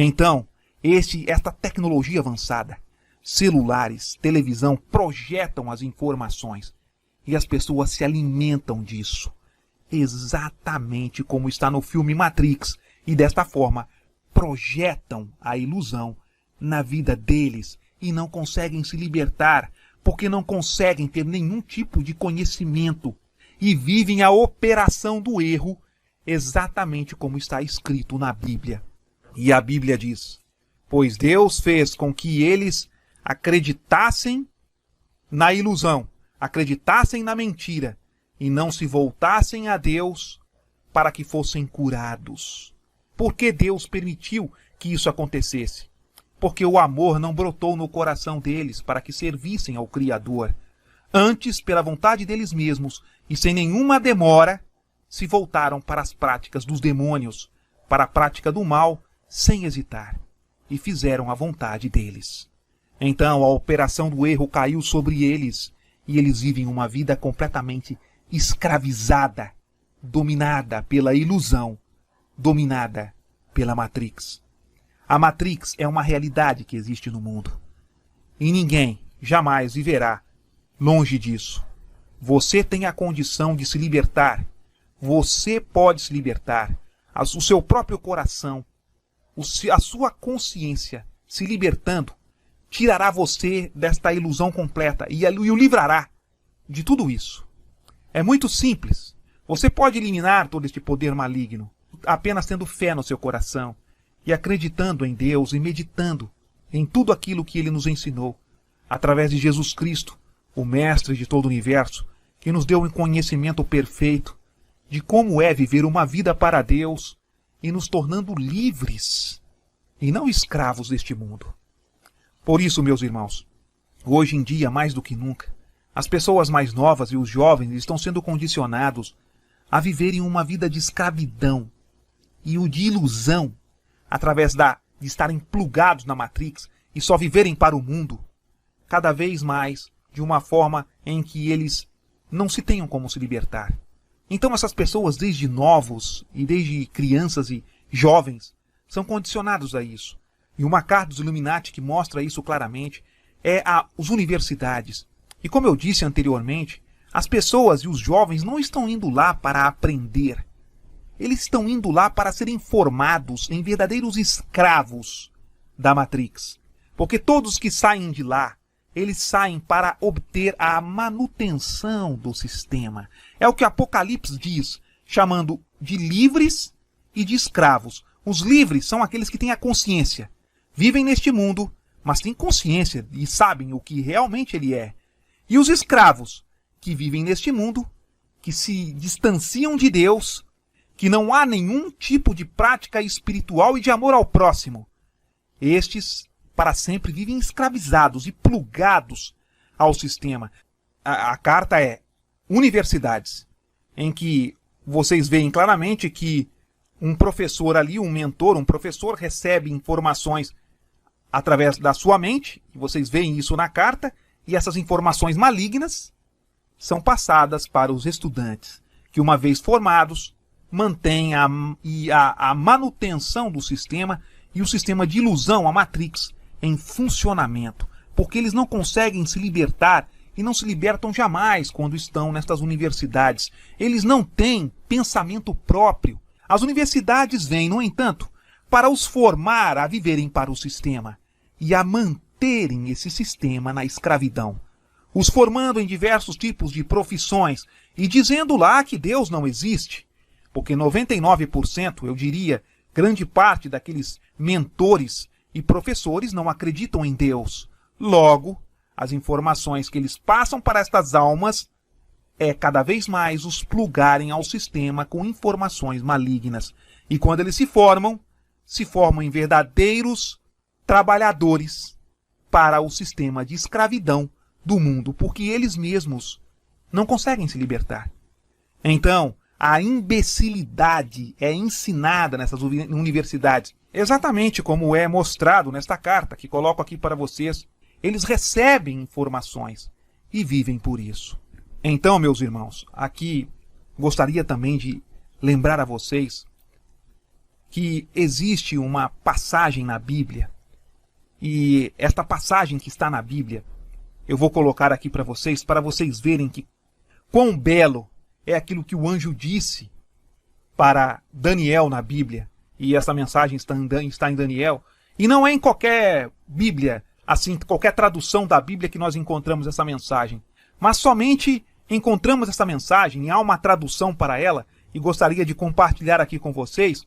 Então, esta tecnologia avançada, celulares, televisão, projetam as informações e as pessoas se alimentam disso. Exatamente como está no filme Matrix, e desta forma projetam a ilusão na vida deles e não conseguem se libertar porque não conseguem ter nenhum tipo de conhecimento e vivem a operação do erro exatamente como está escrito na Bíblia. E a Bíblia diz: pois Deus fez com que eles acreditassem na ilusão, acreditassem na mentira e não se voltassem a Deus para que fossem curados. Por que Deus permitiu que isso acontecesse? Porque o amor não brotou no coração deles para que servissem ao Criador. Antes, pela vontade deles mesmos e sem nenhuma demora, se voltaram para as práticas dos demônios, para a prática do mal, sem hesitar, e fizeram a vontade deles. Então a operação do erro caiu sobre eles, e eles vivem uma vida completamente escravizada, dominada pela ilusão, dominada pela Matrix. A Matrix é uma realidade que existe no mundo. E ninguém jamais viverá longe disso. Você tem a condição de se libertar. Você pode se libertar. O seu próprio coração, a sua consciência se libertando, tirará você desta ilusão completa e o livrará de tudo isso. É muito simples. Você pode eliminar todo este poder maligno apenas tendo fé no seu coração e acreditando em Deus e meditando em tudo aquilo que Ele nos ensinou através de Jesus Cristo, o Mestre de todo o universo, que nos deu um conhecimento perfeito de como é viver uma vida para Deus e nos tornando livres e não escravos deste mundo. Por isso, meus irmãos, hoje em dia, mais do que nunca, as pessoas mais novas e os jovens estão sendo condicionados a viverem uma vida de escravidão e de ilusão através de estarem plugados na Matrix e só viverem para o mundo, cada vez mais de uma forma em que eles não se tenham como se libertar. Então essas pessoas, desde novos e desde crianças e jovens, são condicionados a isso. E uma carta dos Illuminati que mostra isso claramente é as universidades. E como eu disse anteriormente, as pessoas e os jovens não estão indo lá para aprender. Eles estão indo lá para serem formados em verdadeiros escravos da Matrix. Porque todos que saem de lá, eles saem para obter a manutenção do sistema. É o que Apocalipse diz, chamando de livres e de escravos. Os livres são aqueles que têm a consciência. Vivem neste mundo, mas têm consciência e sabem o que realmente ele é. E os escravos, que vivem neste mundo, que se distanciam de Deus, que não há nenhum tipo de prática espiritual e de amor ao próximo. Estes, para sempre, vivem escravizados e plugados ao sistema. A carta é universidades, em que vocês veem claramente que um professor ali, um mentor, um professor recebe informações através da sua mente, e vocês veem isso na carta, e essas informações malignas são passadas para os estudantes, que uma vez formados, mantêm a manutenção do sistema e o sistema de ilusão, a Matrix, em funcionamento, porque eles não conseguem se libertar e não se libertam jamais quando estão nestas universidades. Eles não têm pensamento próprio. As universidades vêm, no entanto, para os formar a viverem para o sistema e a manterem esse sistema na escravidão, os formando em diversos tipos de profissões e dizendo lá que Deus não existe, porque 99%, eu diria, grande parte daqueles mentores e professores não acreditam em Deus. Logo, as informações que eles passam para estas almas é cada vez mais os plugarem ao sistema com informações malignas. E quando eles se formam em verdadeiros trabalhadores para o sistema de escravidão do mundo, porque eles mesmos não conseguem se libertar. Então, a imbecilidade é ensinada nessas universidades, exatamente como é mostrado nesta carta que coloco aqui para vocês. Eles recebem informações e vivem por isso. Então, meus irmãos, aqui gostaria também de lembrar a vocês que existe uma passagem na Bíblia, e esta passagem que está na Bíblia, eu vou colocar aqui para vocês verem que quão belo é aquilo que o anjo disse para Daniel na Bíblia. E essa mensagem está em Daniel. E não é em qualquer Bíblia, assim, qualquer tradução da Bíblia que nós encontramos essa mensagem. Mas somente encontramos essa mensagem, há uma tradução para ela, e gostaria de compartilhar aqui com vocês,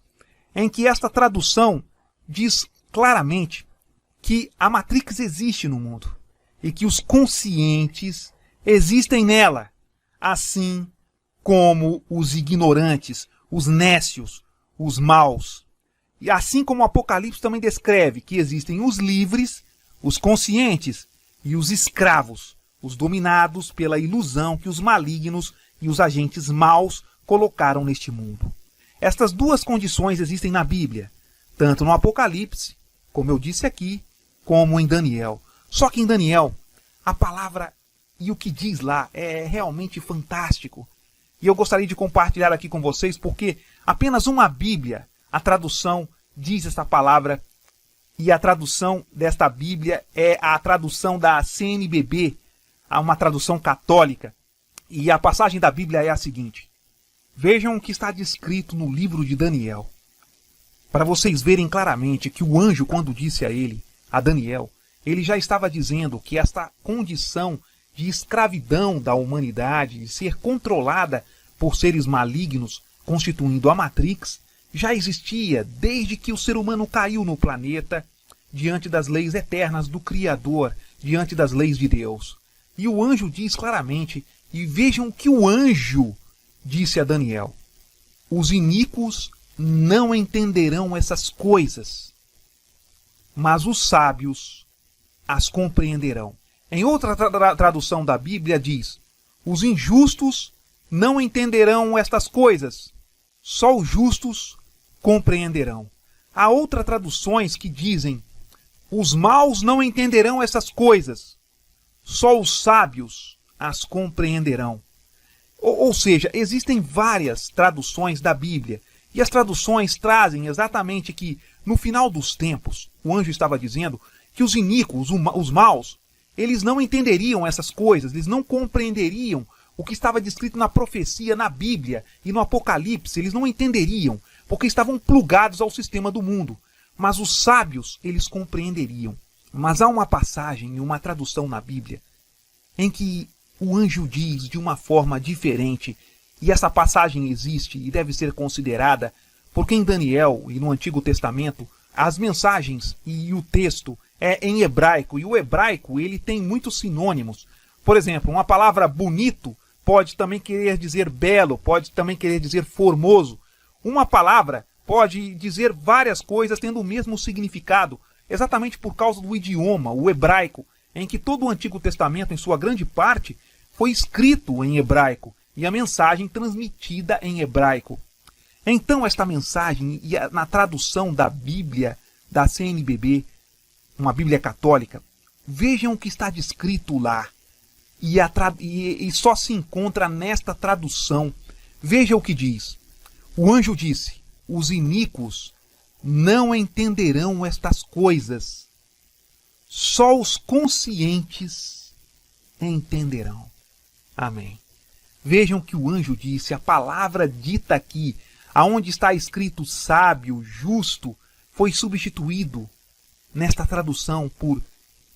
em que esta tradução diz claramente que a Matrix existe no mundo e que os conscientes existem nela, assim como os ignorantes, os nécios, os maus. E assim como o Apocalipse também descreve que existem os livres, os conscientes e os escravos, os dominados pela ilusão que os malignos e os agentes maus colocaram neste mundo. Estas duas condições existem na Bíblia, tanto no Apocalipse, como eu disse aqui, como em Daniel. Só que em Daniel, a palavra e o que diz lá é realmente fantástico. E eu gostaria de compartilhar aqui com vocês, porque apenas uma Bíblia, a tradução diz essa palavra, e a tradução desta Bíblia é a tradução da CNBB, uma tradução católica. E a passagem da Bíblia é a seguinte: vejam o que está descrito no livro de Daniel, para vocês verem claramente que o anjo, quando disse a Daniel, ele já estava dizendo que esta condição de escravidão da humanidade, de ser controlada por seres malignos, constituindo a Matrix, já existia desde que o ser humano caiu no planeta, diante das leis eternas do Criador, diante das leis de Deus. E o anjo diz claramente, e vejam o que o anjo disse a Daniel: os iníquos não entenderão essas coisas, mas os sábios as compreenderão. Em outra tradução da Bíblia diz: os injustos não entenderão estas coisas, só os justos compreenderão. Há outras traduções que dizem: os maus não entenderão essas coisas, só os sábios as compreenderão. Ou seja, existem várias traduções da Bíblia, e as traduções trazem exatamente que, no final dos tempos, o anjo estava dizendo que os iníquos, os maus, eles não entenderiam essas coisas, eles não compreenderiam o que estava descrito na profecia, na Bíblia e no Apocalipse, eles não entenderiam, porque estavam plugados ao sistema do mundo. Mas os sábios, eles compreenderiam. Mas há uma passagem e uma tradução na Bíblia em que o anjo diz de uma forma diferente, e essa passagem existe e deve ser considerada, porque em Daniel e no Antigo Testamento, as mensagens e o texto é em hebraico, e o hebraico ele tem muitos sinônimos. Por exemplo, uma palavra bonito pode também querer dizer belo, pode também querer dizer formoso. Uma palavra pode dizer várias coisas tendo o mesmo significado, exatamente por causa do idioma, o hebraico, em que todo o Antigo Testamento, em sua grande parte, foi escrito em hebraico e a mensagem transmitida em hebraico. Então esta mensagem, na tradução da Bíblia, da CNBB, uma Bíblia católica, vejam o que está descrito lá. E só se encontra nesta tradução. Veja o que diz. O anjo disse: os iníquos não entenderão estas coisas, só os conscientes entenderão. Amém. Vejam que o anjo disse, a palavra dita aqui, aonde está escrito sábio, justo, foi substituído nesta tradução por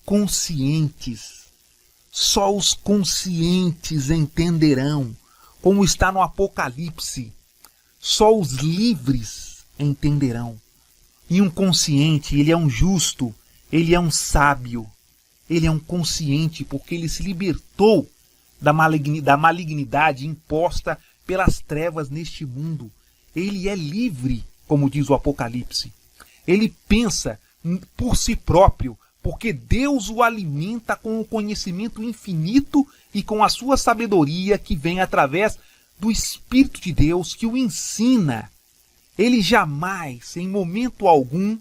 conscientes. Só os conscientes entenderão, como está no Apocalipse. Só os livres entenderão. E um consciente, ele é um justo, ele é um sábio, ele é um consciente, porque ele se libertou da malignidade imposta pelas trevas neste mundo. Ele é livre, como diz o Apocalipse. Ele pensa por si próprio, porque Deus o alimenta com o conhecimento infinito e com a sua sabedoria que vem através do Espírito de Deus que o ensina. Ele jamais, em momento algum,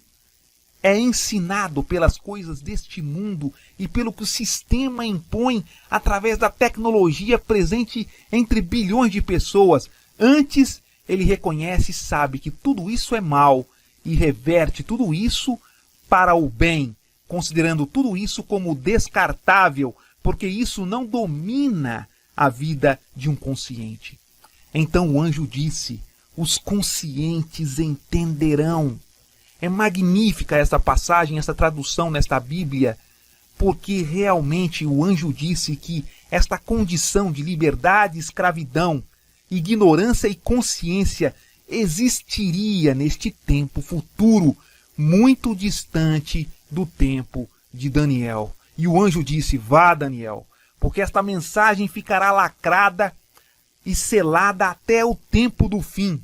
é ensinado pelas coisas deste mundo e pelo que o sistema impõe através da tecnologia presente entre bilhões de pessoas. Antes, ele reconhece e sabe que tudo isso é mal e reverte tudo isso para o bem, considerando tudo isso como descartável, porque isso não domina a vida de um consciente. Então o anjo disse: os conscientes entenderão. É magnífica essa passagem, essa tradução nesta Bíblia, porque realmente o anjo disse que esta condição de liberdade, escravidão, ignorância e consciência existiria neste tempo futuro, muito distante do tempo de Daniel. E o anjo disse: vá, Daniel, porque esta mensagem ficará lacrada e selada até o tempo do fim.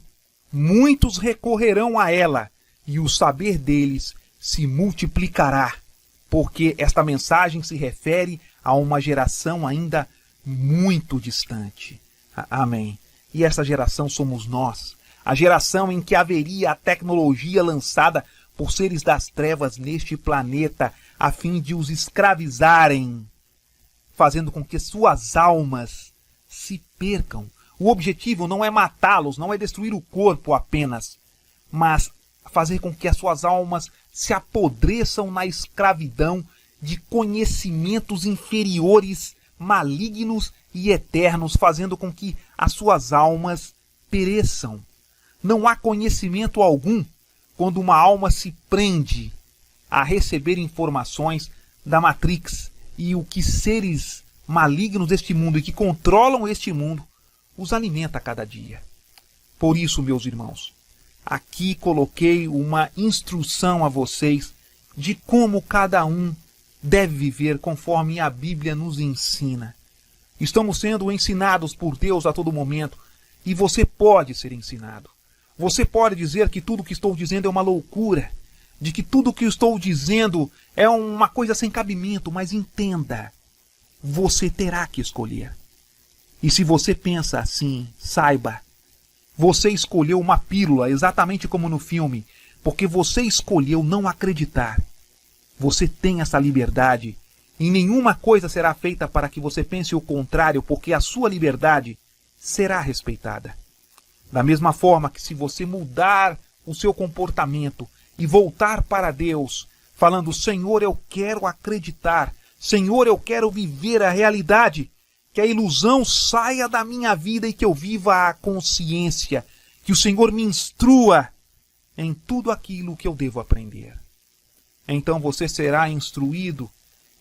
Muitos recorrerão a ela, e o saber deles se multiplicará, porque esta mensagem se refere a uma geração ainda muito distante. Amém. E essa geração somos nós, a geração em que haveria a tecnologia lançada por seres das trevas neste planeta, a fim de os escravizarem, fazendo com que suas almas se percam. O objetivo não é matá-los, não é destruir o corpo apenas, mas fazer com que as suas almas se apodreçam na escravidão de conhecimentos inferiores, malignos e eternos, fazendo com que as suas almas pereçam. Não há conhecimento algum quando uma alma se prende a receber informações da Matrix e o que seres malignos deste mundo e que controlam este mundo os alimenta a cada dia. Por isso, meus irmãos, aqui coloquei uma instrução a vocês de como cada um deve viver conforme a Bíblia nos ensina. Estamos sendo ensinados por Deus a todo momento e você pode ser ensinado. Você pode dizer que tudo o que estou dizendo é uma loucura, de que tudo o que estou dizendo é uma coisa sem cabimento, mas entenda, você terá que escolher. E se você pensa assim, saiba, você escolheu uma pílula, exatamente como no filme, porque você escolheu não acreditar. Você tem essa liberdade, e nenhuma coisa será feita para que você pense o contrário, porque a sua liberdade será respeitada. Da mesma forma que se você mudar o seu comportamento e voltar para Deus, falando: Senhor, eu quero acreditar, Senhor, eu quero viver a realidade, que a ilusão saia da minha vida e que eu viva a consciência, que o Senhor me instrua em tudo aquilo que eu devo aprender. Então você será instruído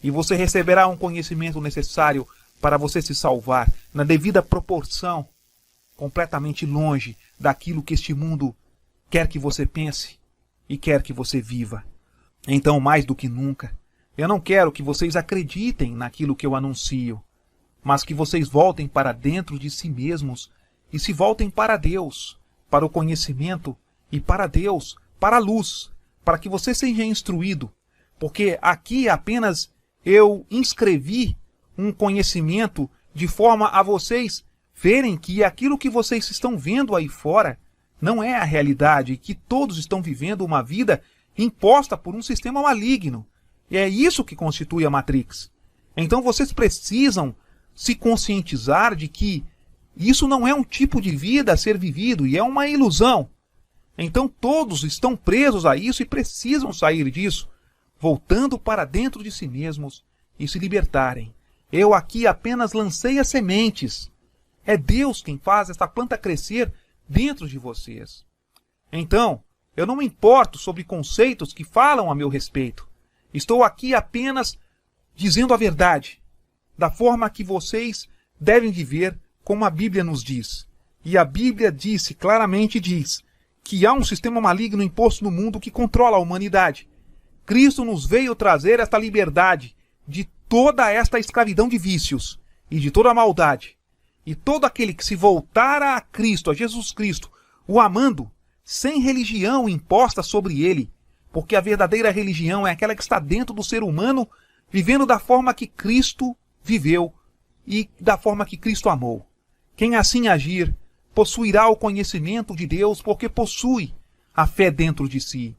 e você receberá um conhecimento necessário para você se salvar na devida proporção, completamente longe daquilo que este mundo quer que você pense e quer que você viva. Então, mais do que nunca, eu não quero que vocês acreditem naquilo que eu anuncio, mas que vocês voltem para dentro de si mesmos e se voltem para Deus, para o conhecimento e para Deus, para a luz, para que você seja instruído, porque aqui apenas eu inscrevi um conhecimento de forma a vocês verem que aquilo que vocês estão vendo aí fora não é a realidade, e que todos estão vivendo uma vida imposta por um sistema maligno. E é isso que constitui a Matrix. Então vocês precisam se conscientizar de que isso não é um tipo de vida a ser vivido e é uma ilusão. Então todos estão presos a isso e precisam sair disso, voltando para dentro de si mesmos e se libertarem. Eu aqui apenas lancei as sementes. É Deus quem faz esta planta crescer dentro de vocês. Então, eu não me importo sobre conceitos que falam a meu respeito. Estou aqui apenas dizendo a verdade, da forma que vocês devem viver, como a Bíblia nos diz. E a Bíblia claramente diz, que há um sistema maligno imposto no mundo que controla a humanidade. Cristo nos veio trazer esta liberdade de toda esta escravidão de vícios e de toda a maldade. E todo aquele que se voltar a Cristo, a Jesus Cristo, o amando, sem religião imposta sobre ele, porque a verdadeira religião é aquela que está dentro do ser humano, vivendo da forma que Cristo viveu e da forma que Cristo amou. Quem assim agir, possuirá o conhecimento de Deus, porque possui a fé dentro de si.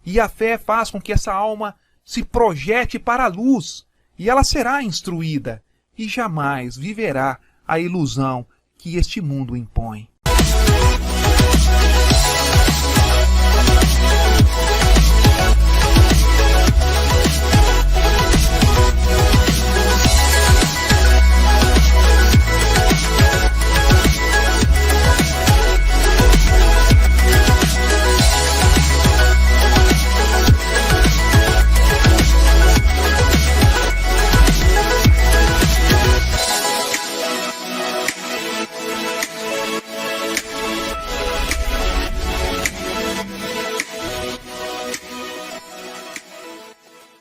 E a fé faz com que essa alma se projete para a luz, e ela será instruída, e jamais viverá a ilusão que este mundo impõe.